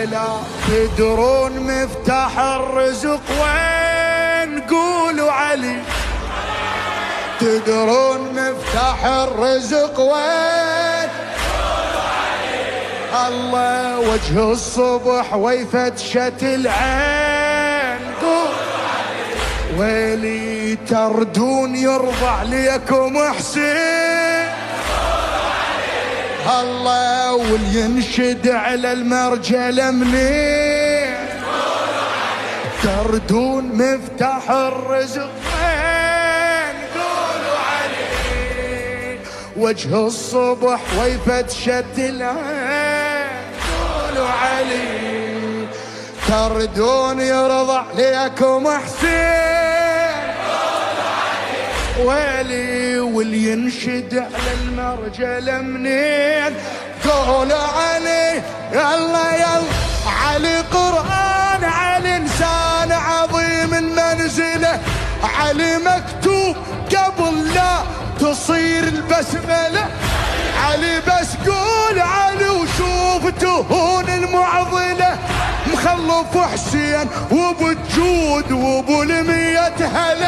ولا تدرون مفتاح الرزق وين؟ قولوا علي. تدرون مفتاح الرزق وين؟ قولوا علي. الله وجه الصبح ويفتشة العين. قولوا علي. ويلي تردون يرضع ليكم حسين. الله واللي ينشد على المرجله منين؟ تردون مفتاح الرزق وين؟ قولوا علي. وجه الصبح ويفتشة العين. قولوا علي. تردون يرضع ليكم حسين. ويلي واللي ينشد على المرجله منين؟ قولوا علي. يلا يلا علي قرآن، علي انسان عظيم منزله، علي مكتوب قبل لا تصير البسمله، علي بس قول علي وشوف تهون المعضله، مخلف حسين وابو الجود وابو المية هلا.